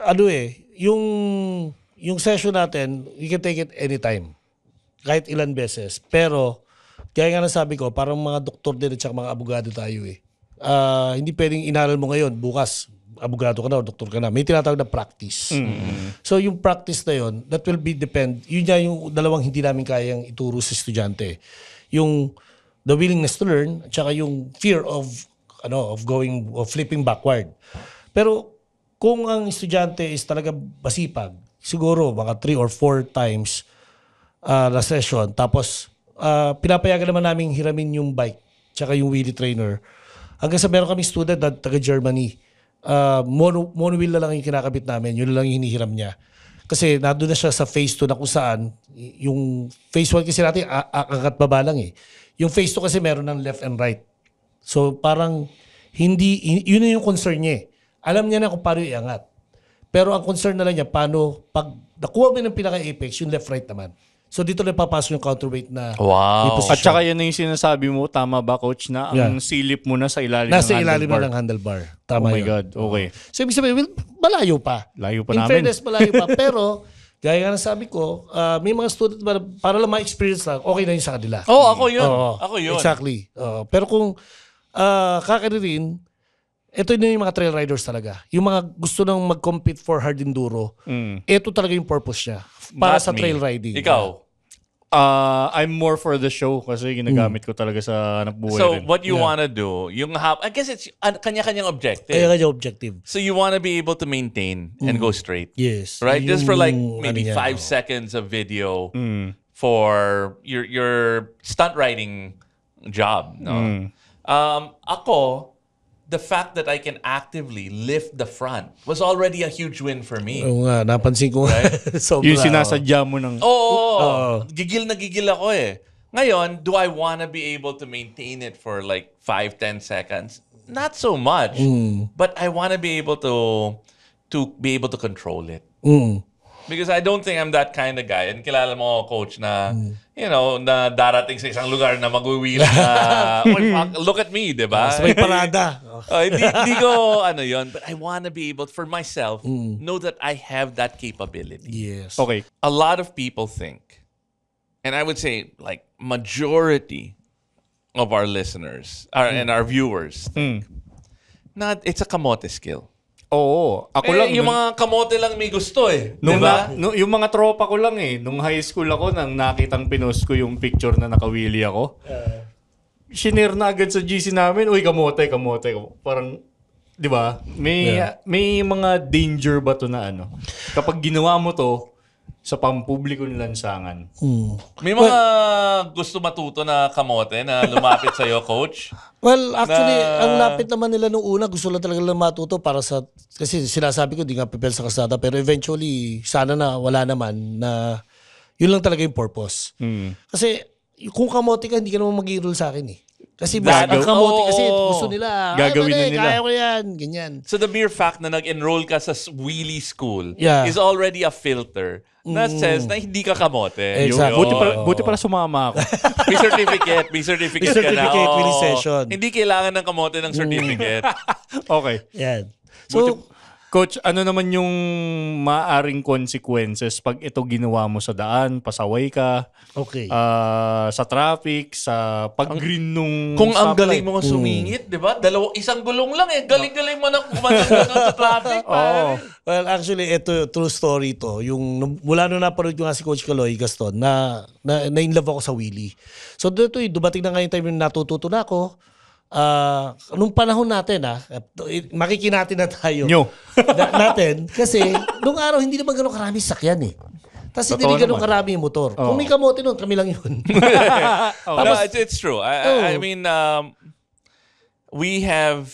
[SPEAKER 2] yung yung session natin, we can take it anytime. Kahit ilan beses. Pero, kaya nga nasabi ko, parang mga doktor din at saka mga abogado tayo eh. Hindi pwedeng inaral mo ngayon, bukas, abogado ka na o doktor ka na. May tinatawag na practice. So yung practice na yun, that will be yun nga yung dalawang hindi namin kayang ituro sa estudyante. Yung the willingness to learn at saka yung fear of flipping backward. Pero kung ang estudyante is talaga masipag, siguro mga 3 or 4 times na session, tapos pinapayagan naman namin hiramin yung bike tsaka yung wheelie trainer. Hanggang sa meron kami student na taga Germany, mono wheel na lang yung kinakabit namin, yun lang yung hinihiram niya. Kasi nandun na siya sa phase 2 na kung saan, yung phase 1 kasi natin angat baba lang eh. Yung phase 2 kasi meron ng left and right. So parang yun na yung concern niya eh. Alam niya na kung paano iangat. Pero ang concern na lang niya, paano, pag nakuha mo ng pinaka-apex, yung left-right naman. So dito na papasok yung counterweight na position.
[SPEAKER 3] At saka yan na yung sinasabi mo, tama ba coach, na ang silip mo na sa ilalim
[SPEAKER 2] nasa
[SPEAKER 3] ng handlebar?
[SPEAKER 2] ilalim na ng handlebar. Tama
[SPEAKER 3] oh my
[SPEAKER 2] yun.
[SPEAKER 3] God, okay.
[SPEAKER 2] So ibig sabihin, malayo pa.
[SPEAKER 3] Layo pa
[SPEAKER 2] In
[SPEAKER 3] namin.
[SPEAKER 2] fairness, malayo pa. Pero, gaya nga nasabi ko, may mga student para lang ma-experience lang, okay na yun sa kanila.
[SPEAKER 4] Ako yun.
[SPEAKER 2] Oo,
[SPEAKER 4] Ako yun.
[SPEAKER 2] Exactly. Pero kung kakaririn, ito na yung mga trail riders talaga. Yung mga gusto nang mag-compete for hard enduro, ito talaga yung purpose niya. Para
[SPEAKER 4] Not
[SPEAKER 2] sa
[SPEAKER 4] me.
[SPEAKER 2] trail riding.
[SPEAKER 4] Ikaw.
[SPEAKER 3] I'm more for the show kasi ginagamit ko talaga sa hanap buhay
[SPEAKER 4] So
[SPEAKER 3] rin.
[SPEAKER 4] what you wanna do, I guess it's kanya-kanyang objective.
[SPEAKER 2] Kaya kanya objective.
[SPEAKER 4] So you wanna be able to maintain and go straight.
[SPEAKER 2] Yes.
[SPEAKER 4] Right? Just for like
[SPEAKER 2] Yung
[SPEAKER 4] maybe
[SPEAKER 2] ano niya,
[SPEAKER 4] 5 seconds of video for your stunt riding job. No? Ako, the fact that I can actively lift the front was already a huge win for me.
[SPEAKER 2] Oo nga, napansin ko nga. Sobra,
[SPEAKER 3] Yung sinasadya mo ng...
[SPEAKER 4] Gigil na gigil ako eh. Ngayon, do I wanna be able to maintain it for like 5-10 seconds? Not so much. But I wanna be able to be able to control it. Because I don't think I'm that kind of guy. And kilala mo ako, coach, na, na darating sa isang lugar na mag-wheel na, look at me, di ba?
[SPEAKER 2] Sa may parada.
[SPEAKER 4] Hindi ko, yun. But I want to be able, for myself, know that I have that capability.
[SPEAKER 2] Yes.
[SPEAKER 3] Okay.
[SPEAKER 4] A lot of people think, and I would say, like, majority of our listeners and our viewers think, na it's a kamote skill.
[SPEAKER 3] Oo. Ako lang.
[SPEAKER 4] Yung mga kamote lang may gusto eh.
[SPEAKER 3] Diba? Yung mga tropa ko lang eh. Nung high school ako, nang nakitang pinost ko yung picture na nakawili ako, shinare na agad sa GC namin, uy, kamote. Parang, di ba? May mga danger ba to na kapag ginawa mo to, sa pampubliko nilansangan.
[SPEAKER 4] May mga gusto matuto na kamote na lumapit sa'yo, coach?
[SPEAKER 2] Well, actually, ang lapit naman nila nung una, gusto lang talaga matuto para kasi sinasabi ko, di nga pipel sa kasada, pero eventually, sana na wala naman na yun lang talaga yung purpose. Kasi kung kamote ka, hindi ka naman mag-i-enroll sa akin eh. Kasi ang kamote kasi gusto nila,
[SPEAKER 3] gagawin na nila.
[SPEAKER 2] Kaya ko yan, ganyan.
[SPEAKER 4] So the mere fact na nag-enroll ka sa wheelie school
[SPEAKER 2] Yeah.
[SPEAKER 4] is already a filter that says na hindi ka kamote.
[SPEAKER 2] Exactly.
[SPEAKER 3] Buti pala sumama ako.
[SPEAKER 4] May certificate ka na.
[SPEAKER 2] certificate, wheelie session.
[SPEAKER 4] Hindi kailangan ng kamote ng certificate.
[SPEAKER 3] Okay.
[SPEAKER 2] Yan. So,
[SPEAKER 3] Coach, ano naman yung maaring consequences pag ito ginawa mo sa daan, pasaway ka,
[SPEAKER 2] okay.
[SPEAKER 3] sa traffic, sa pag-green nung
[SPEAKER 4] Kung ang
[SPEAKER 3] stoplight?
[SPEAKER 4] galing mo sumingit, di ba? Isang gulong lang eh. Galing-galing mo na kumanagano sa traffic.
[SPEAKER 3] Oo.
[SPEAKER 2] Well, actually, ito, true story to. Yung, mula nung napanood ko nga si Coach Kaloy Gaston, na-inlove ako sa wheelie. So, dito dumating na ngayon time yung natututo na ako. Nung panahon natin, makikinatin na tayo. Natin. Kasi, nung araw, hindi naman gano'ng karami sakyan eh. Tapos hindi gano'ng karami yung motor.
[SPEAKER 3] Oh.
[SPEAKER 2] Kung may kamote nun, kami lang yun.
[SPEAKER 4] No, it's true. I mean, we have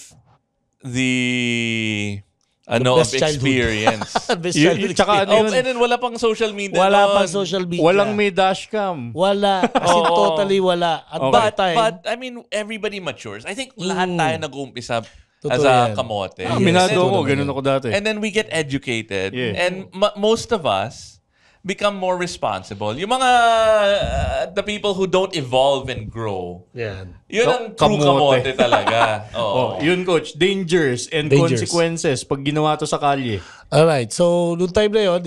[SPEAKER 4] the
[SPEAKER 2] best
[SPEAKER 4] experience.
[SPEAKER 2] Best childhood
[SPEAKER 3] Tsaka
[SPEAKER 2] experience.
[SPEAKER 4] And then wala pang social media.
[SPEAKER 2] Wala
[SPEAKER 4] nun.
[SPEAKER 2] pang social media.
[SPEAKER 3] Walang may dashcam.
[SPEAKER 2] Wala. As in, totally wala. At that time,
[SPEAKER 4] But I mean, everybody matures. I think lahat tayo nag-uumpisa
[SPEAKER 2] Totoo
[SPEAKER 4] as a
[SPEAKER 2] yan.
[SPEAKER 4] kamote.
[SPEAKER 3] Minado
[SPEAKER 2] Yes.
[SPEAKER 3] ako, ganun ako dati.
[SPEAKER 4] And then we get educated.
[SPEAKER 3] Yeah.
[SPEAKER 4] And most of us, become more responsible. Yung mga the people who don't evolve and grow.
[SPEAKER 2] Yan.
[SPEAKER 4] Yun ang true kamote talaga.
[SPEAKER 3] Oh, yun coach, dangers and consequences pag ginawa to sa kalye.
[SPEAKER 2] Alright, so noong time na yun,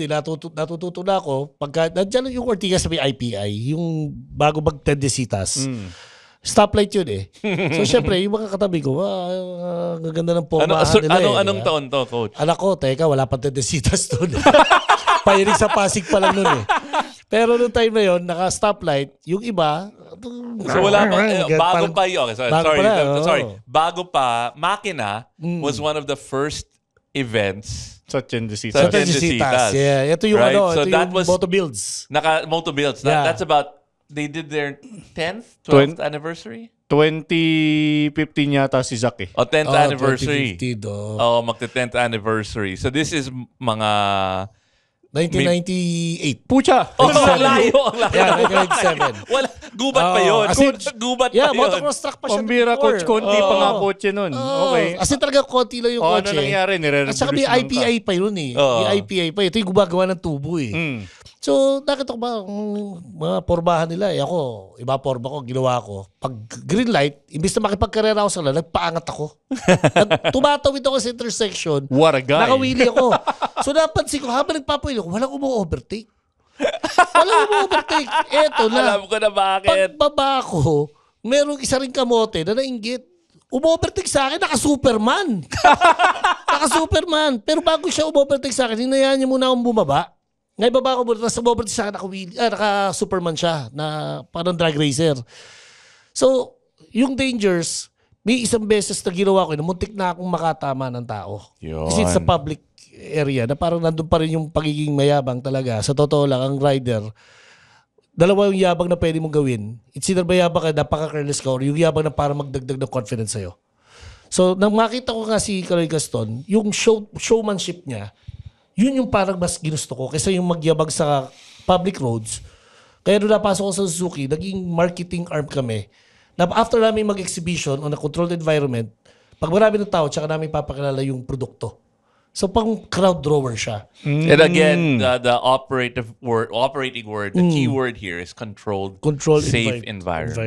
[SPEAKER 2] natututo na ako, pagka nandiyan yung Ortigas sa may IPI, yung bago mag-Tendesitas, stoplight yun eh. So syempre, yung mga katabi ko, ang ganda ng pormahan nila
[SPEAKER 4] Anong taon to, coach?
[SPEAKER 2] Anak ko, teka, wala pa Tendesitas doon. Pahirig sa Pasig pa lang nun eh. Pero noong time na yun, naka-stoplight, yung iba,
[SPEAKER 4] so wala pa, bago pa yun. Sorry.
[SPEAKER 2] Oh.
[SPEAKER 4] Bago pa, Makina was one of the first events
[SPEAKER 3] Sa Tendesitas.
[SPEAKER 2] Sa Tendesitas. Yeah, ito yung
[SPEAKER 4] Right?
[SPEAKER 2] ito
[SPEAKER 4] So that
[SPEAKER 2] yung
[SPEAKER 4] was-
[SPEAKER 2] Moto Builds.
[SPEAKER 4] Moto Builds.
[SPEAKER 2] Yeah.
[SPEAKER 4] That's about, they did their 10th, 12th anniversary?
[SPEAKER 3] 2015 yata si Zach eh.
[SPEAKER 4] O 10th anniversary.
[SPEAKER 2] 2015,
[SPEAKER 4] Magta-10th anniversary. So this is mga...
[SPEAKER 2] 1998.
[SPEAKER 3] Pucha!
[SPEAKER 4] ang layo.
[SPEAKER 2] Yeah, 1997.
[SPEAKER 4] Wala, gubat pa yun. Gubat
[SPEAKER 2] Yeah,
[SPEAKER 4] pa yun.
[SPEAKER 2] motocross track pa siya.
[SPEAKER 3] Pambira
[SPEAKER 2] before.
[SPEAKER 3] coach, konti pa nga kotse nun. Okay.
[SPEAKER 2] Kasi talaga konti lang yung
[SPEAKER 3] Ano
[SPEAKER 2] kotse.
[SPEAKER 3] nangyari?
[SPEAKER 2] At saka may
[SPEAKER 3] Nire-revolution
[SPEAKER 2] IPI pa yun eh. May IPI pa. Ito yung gumagawa ng tubo eh. So, nakita ko ba, mga pormahan nila eh. Ako, iba porma ko, ginawa ko. Pag green light, imbis na makipagkarera ako sa kanila, nagpaangat ako. Tumatawid ako sa intersection.
[SPEAKER 3] What a guy.
[SPEAKER 2] Nakawili ako. So, napansin ko, habang nagpapawili ko, walang umu-overtake. Walang umu-overtake. Eto na.
[SPEAKER 4] Alam ko na bakit.
[SPEAKER 2] Pagbaba ko, merong isa rin kamote na nainggit. Umovertake sa akin, naka-Superman. Naka-Superman. Pero bago siya umovertake sa akin, hinayaan niya muna akong bumaba. Ngayon baba ko muna, nasa umovertake sa akin, naka-Superman siya, na parang drag racer. So, yung dangers, may isang beses na ginawa ko, muntik na akong makatama ng tao.
[SPEAKER 4] Yun.
[SPEAKER 2] Kasi it's a public area na parang nandun pa rin yung pagiging mayabang talaga. Sa totoo lang, ang rider, dalawa yung yabang na pwede mong gawin. It's either mayabang ka, napaka-careless ka, or yung yabang na para magdagdag ng confidence sa'yo. So, nang makita ko nga si Kaloy Gaston, yung showmanship niya, yun yung parang mas ginusto ko kaysa yung magyabag sa public roads. Kaya nung napasok ko sa Suzuki, naging marketing arm kami. Na after namin mag-exhibition on a controlled environment, pag marami ng tao, tsaka namin papakilala yung produkto. So, pang crowd drawer siya.
[SPEAKER 4] And again, the operating word, the key word here is controlled safe environment.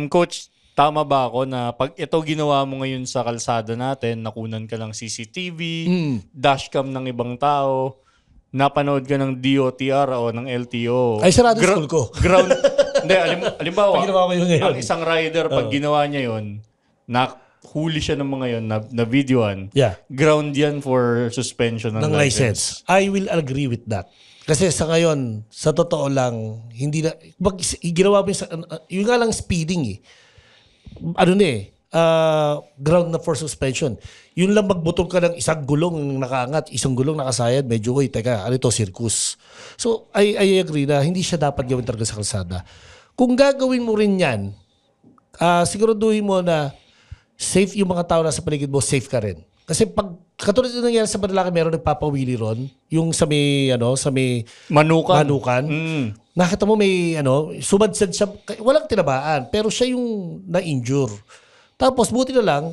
[SPEAKER 3] Coach, tama ba ako na pag ito ginawa mo ngayon sa kalsada natin, nakunan ka ng CCTV, dashcam ng ibang tao, napanood ka ng DOTR o ng LTO.
[SPEAKER 2] Ay, sarado school ko.
[SPEAKER 3] Ground. Hindi, alimbawa,
[SPEAKER 2] Pag ginawa ko yun ngayon.
[SPEAKER 3] ang isang rider, pag ginawa niya yun, huli siya ng mga yun, na videoan,
[SPEAKER 2] Yeah.
[SPEAKER 3] ground yan for suspension ng license.
[SPEAKER 2] I will agree with that. Kasi sa ngayon, sa totoo lang, hindi na, ginawa mo yung nga lang speeding eh. Ground na for suspension. Yun lang magbutong ka ng isang gulong nakaangat, isang gulong nakasayad, medyo, teka, ano ito, circus. So, I agree na hindi siya dapat gawin talaga sa kalsada. Kung gagawin mo rin yan, siguraduhin mo na safe yung mga tao na sa paligid mo, safe ka rin. Kasi pag katulad yung nangyari sa Manila, meron nagpapawili ron, yung sa may Manukan. Nakita mo may sumadsad siya, walang tinabaan, pero siya yung na-injure. Tapos buti na lang,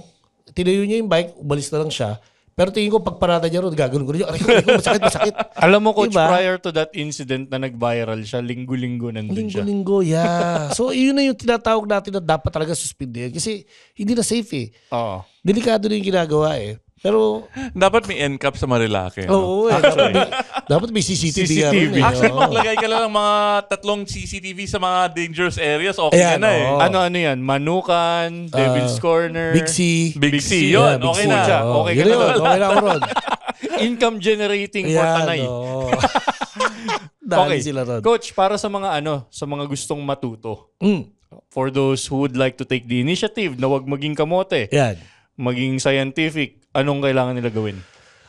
[SPEAKER 2] tinayo niya yung bike, umalis na lang siya. Pero tingin ko pag parada niya ron, gagawin ko rin yung, masakit.
[SPEAKER 3] Alam mo, Coach,
[SPEAKER 2] Diba?
[SPEAKER 3] prior to that incident na nag-viral siya, linggo-linggo nandun siya.
[SPEAKER 2] Linggo-linggo, yeah. So, yun na yung tinatawag natin na dapat talaga suspindihin. Kasi hindi na safe eh.
[SPEAKER 3] Oo.
[SPEAKER 2] Delikado na yung ginagawa eh. Pero,
[SPEAKER 4] Dapat may NCAP sa Marilake.
[SPEAKER 2] oo eh. Dapat may CCTV nga rin eh.
[SPEAKER 4] Actually,
[SPEAKER 2] Oo.
[SPEAKER 4] maglagay ka lang ng mga 3 CCTV sa mga dangerous areas, okay
[SPEAKER 2] Ayan,
[SPEAKER 4] na eh.
[SPEAKER 2] oo.
[SPEAKER 3] Ano yan? Manukan, Devil's Corner.
[SPEAKER 2] Big C.
[SPEAKER 4] Big C,
[SPEAKER 3] Yeah,
[SPEAKER 4] yun.
[SPEAKER 2] Big
[SPEAKER 4] Okay
[SPEAKER 2] C.
[SPEAKER 4] na.
[SPEAKER 2] Oo.
[SPEAKER 3] Okay ka
[SPEAKER 2] Yun
[SPEAKER 3] na
[SPEAKER 2] yun.
[SPEAKER 3] doon.
[SPEAKER 2] Okay na ako ron.
[SPEAKER 3] Income generating for Tanay.
[SPEAKER 2] oo. Dali sila ron.
[SPEAKER 3] Coach, para sa mga sa mga gustong matuto, for those who would like to take the initiative na wag maging kamote,
[SPEAKER 2] Yan.
[SPEAKER 3] maging scientific, anong kailangan nila gawin?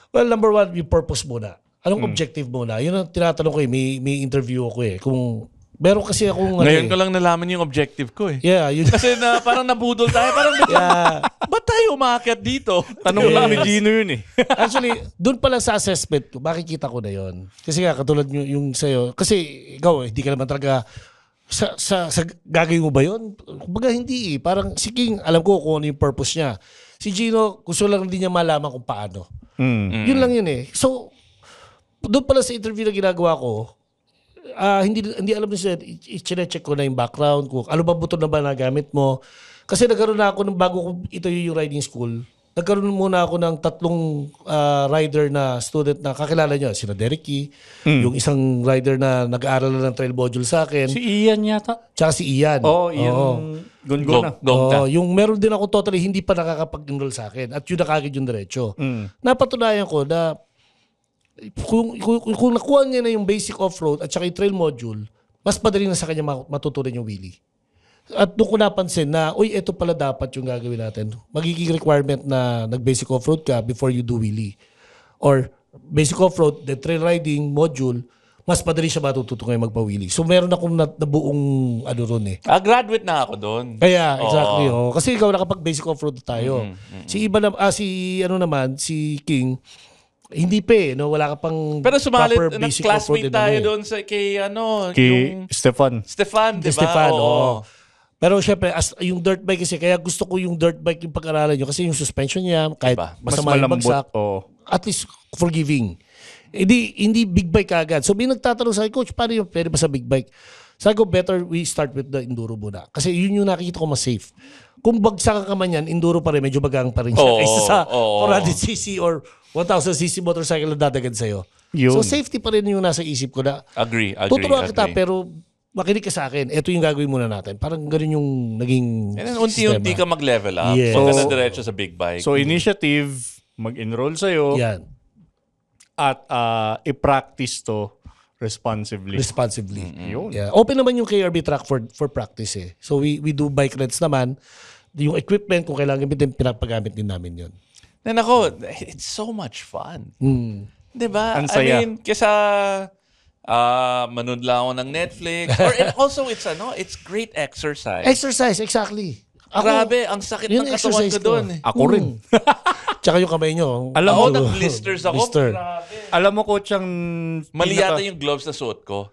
[SPEAKER 2] Well, number one, yung purpose muna. Anong objective muna? Yun ang tinatanong ko eh. May interview ako eh. Kung meron kasi akong
[SPEAKER 4] Ngayon ko lang nalaman yung objective ko eh.
[SPEAKER 2] Yeah, yun.
[SPEAKER 4] Kasi na parang nabudol tayo. Parang
[SPEAKER 2] Yeah.
[SPEAKER 4] ba't tayo umakyat dito?
[SPEAKER 3] Tanong lang ni Gino yun eh.
[SPEAKER 2] Actually, doon pala sa assessment ko, makikita ko na yon. Kasi nga, katulad yung sa'yo, kasi ikaw, hindi ka naman talaga, sa gagawin mo ba yun? Kumbaga hindi eh. Parang, sige, alam ko kung ano yung purpose niya. Si Gino, gusto lang din niya malaman kung paano. Yun lang yun eh. So, doon pala sa interview na ginagawa ko, hindi alam niya, i-check ko na yung background, kung ano ba buto na ba nagamit mo. Kasi nagkaroon na ako, bago ko ito yung riding school, nagkaroon muna ako ng 3 rider na student na kakilala nyo. Sina Derek Key, yung isang rider na nag-aaral na ng trail module sa akin.
[SPEAKER 3] Si Ian yata.
[SPEAKER 2] Tsaka si Ian.
[SPEAKER 3] Ian Gongona.
[SPEAKER 2] Yung meron din ako totally hindi pa nakakapag-enroll sa akin. At yun na kagad yung diretso. Napatunayan ko na kung nakuha niya na yung basic off-road at saka yung trail module, mas madali na sa kanya matutunan yung wheelie. At doon ko napansin na, ito pala dapat yung gagawin natin. Magiging requirement na nag-basic off-road ka before you do wheelie. Or basic off-road, the trail riding module, mas madali siya matututo ngayon magpa-wheelie. So meron akong nabuong ron eh.
[SPEAKER 4] Graduate na ako doon.
[SPEAKER 2] Kaya, exactly. Kasi ikaw nakapag-basic off-road tayo. Si si King, hindi pa eh. No? Wala ka pang
[SPEAKER 4] pero sumalit,
[SPEAKER 2] proper basic
[SPEAKER 4] classmate
[SPEAKER 2] off-road.
[SPEAKER 4] tayo doon sa kay yung Stefan, di ba?
[SPEAKER 2] Stefan, Pero syempre, yung dirt bike kasi, kaya gusto ko yung dirt bike yung pag-aralan nyo kasi yung suspension niya, kahit masama yung bagsak, at least forgiving. Hindi big bike agad. So may nagtatanong sa akin, Coach, paano yung pwede ba sa big bike? Sabi ko, better we start with the enduro muna. Kasi yun yung nakikita ko mas safe. Kung bagsak ka man yan, enduro pa rin, medyo bagang pa rin siya. Kaysa sa 400cc or 1,000cc motorcycle na dadagad sa'yo. So safety pa rin yung nasa isip ko na
[SPEAKER 4] agree.
[SPEAKER 2] tuturuan kita, pero makinig ka sa akin. Ito yung gagawin muna natin. Parang ganun yung naging
[SPEAKER 4] and then unti-unti ka mag-level up.
[SPEAKER 2] Yes.
[SPEAKER 4] So, ka na diretso sa big bike.
[SPEAKER 3] So, initiative, mag-enroll sa'yo.
[SPEAKER 2] Yan.
[SPEAKER 3] At i-practice to responsibly.
[SPEAKER 2] Yun. Yeah. Open naman yung KRB track for practice eh. So, we do bike rides naman. Yung equipment, kung kailangan gamitin, pinapagamit din namin yun.
[SPEAKER 4] Then ako, it's so much fun. Diba?
[SPEAKER 3] Ang saya.
[SPEAKER 4] I mean, kesa manood lang ako ng Netflix. And also, it's great exercise.
[SPEAKER 2] Exercise, exactly.
[SPEAKER 4] Grabe, ang sakit ng katawan ko doon.
[SPEAKER 3] Ako rin.
[SPEAKER 2] Tsaka yung kamay nyo.
[SPEAKER 3] Alam mo,
[SPEAKER 4] nag-blisters ako.
[SPEAKER 2] Blister.
[SPEAKER 4] Grabe.
[SPEAKER 3] Alam mo, Coach, ang
[SPEAKER 4] Mali yata yung gloves na suot ko.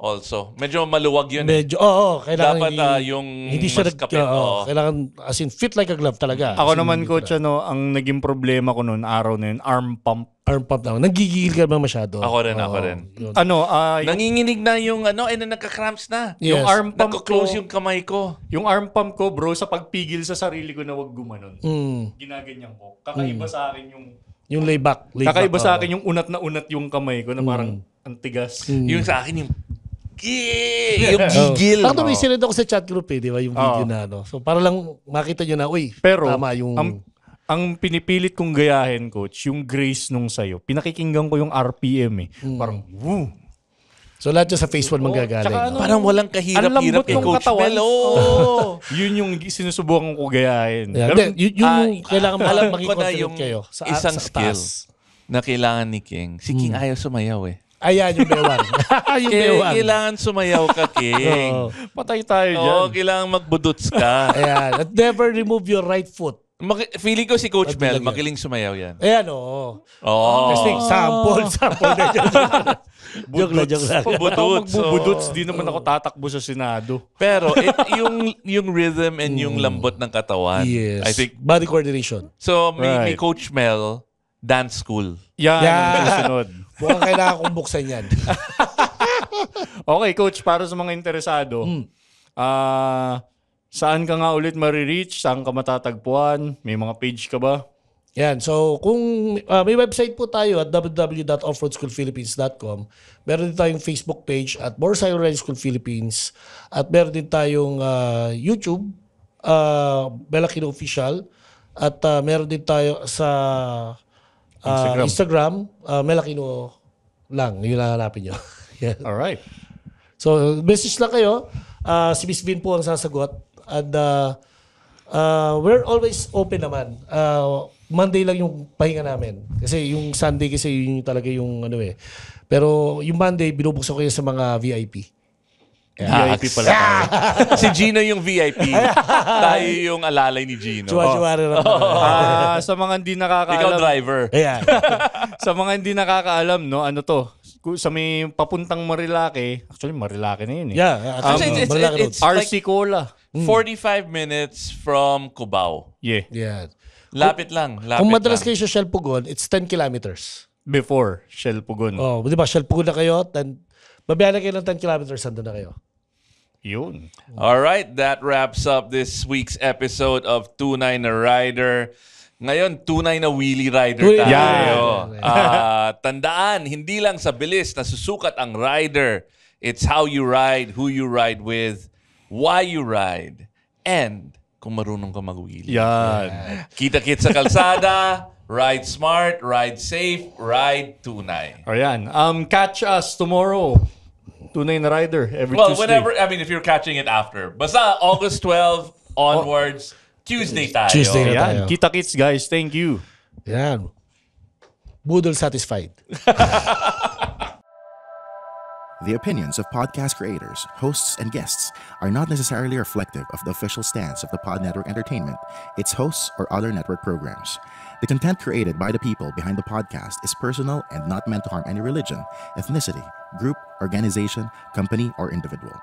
[SPEAKER 4] Also. Medyo maluwag yun.
[SPEAKER 2] Medyo, kailangan
[SPEAKER 4] dapat yung
[SPEAKER 2] hindi siya
[SPEAKER 4] mas kapit.
[SPEAKER 2] kailangan, as in, fit like a glove talaga.
[SPEAKER 3] Ako naman, Coach, ang naging problema ko noon, araw na yun, arm pump.
[SPEAKER 2] Arm pump naman. Nagigigil ka ba masyado?
[SPEAKER 4] Ako rin.
[SPEAKER 2] Yun.
[SPEAKER 4] Nanginginig na yung nagka-cramps na.
[SPEAKER 2] Yes.
[SPEAKER 3] Yung arm pump
[SPEAKER 4] Nagko-close
[SPEAKER 3] ko,
[SPEAKER 4] yung kamay ko.
[SPEAKER 3] yung arm pump ko, bro, sa pagpigil sa sarili ko na wag gumanon. Ginaganyan ko. Kakaiba sa akin
[SPEAKER 2] yung layback.
[SPEAKER 3] Kakaiba sa akin yung unat na unat yung kamay ko na parang antigas.
[SPEAKER 4] Yung sa akin yung gigil.
[SPEAKER 2] Ako may sinend ako sa chat group eh, di ba? Yung video na So para lang makita nyo na,
[SPEAKER 3] pero
[SPEAKER 2] tama yung...
[SPEAKER 3] ang pinipilit kong gayahin, Coach, yung grace nung sayo. Pinakikinggan ko yung RPM eh. Parang, woo!
[SPEAKER 2] So lahat yun sa phase 1 manggagaling.
[SPEAKER 4] Parang walang kahirap-hirap kay Coach Mel.
[SPEAKER 3] Yun yung sinusubukan ko gayahin.
[SPEAKER 2] Yeah. Yung kailangan
[SPEAKER 4] alam ko na
[SPEAKER 2] mag-confident
[SPEAKER 4] yung
[SPEAKER 2] kayo.
[SPEAKER 4] isang skill na kailangan ni King. Si King ayaw sumayaw eh.
[SPEAKER 2] Ayan, yung bewang. Yung bewang.
[SPEAKER 4] Kailangan sumayaw ka, King.
[SPEAKER 3] Patay tayo dyan.
[SPEAKER 4] Kailangan magbudots ka.
[SPEAKER 2] Ayan. At never remove your right foot.
[SPEAKER 4] Feeling ko si Coach Mel, magaling sumayaw yan.
[SPEAKER 2] Ayan, Testing, sample na dyan. Joke lang.
[SPEAKER 3] Magbubudots, di naman ako tatakbo sa Senado.
[SPEAKER 4] Pero yung rhythm and yung lambot ng katawan,
[SPEAKER 2] yes.
[SPEAKER 4] I think,
[SPEAKER 2] body coordination.
[SPEAKER 4] So, may Coach Mel, dance school.
[SPEAKER 3] Yan ang susunod.
[SPEAKER 2] Mukhang kailangan kong buksan yan.
[SPEAKER 3] Okay, Coach, para sa mga interesado, saan ka nga ulit marireach? Saan ka matatagpuan? May mga page ka ba?
[SPEAKER 2] Yan. So, kung may website po tayo at www.offroadschoolphilippines.com. Meron din tayong Facebook page at Motorcycle Riding School Philippines. At meron din tayong YouTube, Melakino Official. At meron din tayo sa Instagram, Melakino lang. Yun lang hanapin nyo. Yan.
[SPEAKER 3] Alright.
[SPEAKER 2] So, message lang kayo. Si Miss Vin po ang sasagot. And we're always open naman. Monday lang yung pahinga namin. Kasi yung Sunday kasi yun talaga yung Pero yung Monday, binubuksan ko yun sa mga VIP.
[SPEAKER 3] VIP pala tayo.
[SPEAKER 4] Si Gino yung VIP. Tayo yung alalay ni Gino.
[SPEAKER 2] Chuwa-chuwari lang.
[SPEAKER 3] Sa mga hindi nakakaalam.
[SPEAKER 4] Ikaw driver.
[SPEAKER 2] Ayan.
[SPEAKER 3] Sa mga hindi nakakaalam, sa may papuntang Marilake, actually Marilake na yun eh.
[SPEAKER 2] Yeah.
[SPEAKER 4] It's
[SPEAKER 3] RC Cola.
[SPEAKER 4] 45 minutes from Cubao.
[SPEAKER 3] Yeah.
[SPEAKER 2] Yeah.
[SPEAKER 4] Lapit lang.
[SPEAKER 2] Kung madalas kayo sa Shell Pugon, it's 10 kilometers.
[SPEAKER 3] Before Shell Pugon.
[SPEAKER 2] Di ba? Shell Pugon na kayo, Babiyahe kayo ng 10 kilometers, sando na kayo.
[SPEAKER 3] Yun.
[SPEAKER 4] All right, that wraps up this week's episode of Tunay na Rider. Ngayon, tunay na wheelie rider tayo.
[SPEAKER 2] Yeah.
[SPEAKER 4] Tandaan, hindi lang sa bilis na susukat ang rider. It's how you ride, who you ride with, why you ride, and kung marunong ka mag-wheelie.
[SPEAKER 3] Yan.
[SPEAKER 4] Kita-kit sa kalsada, ride smart, ride safe, ride tunay.
[SPEAKER 3] Ayan. Catch us tomorrow. Tunay na Rider every Tuesday.
[SPEAKER 4] Whenever, if you're catching it after. Basta August 12 onwards, Tuesday tayo.
[SPEAKER 2] Tuesday na
[SPEAKER 3] Ayan.
[SPEAKER 2] tayo.
[SPEAKER 3] Kita-kits, guys. Thank you.
[SPEAKER 2] Yan. Budol satisfied.
[SPEAKER 1] The opinions of podcast creators, hosts, and guests are not necessarily reflective of the official stance of the Pod Network Entertainment, its hosts, or other network programs. The content created by the people behind the podcast is personal and not meant to harm any religion, ethnicity, group, organization, company, or individual.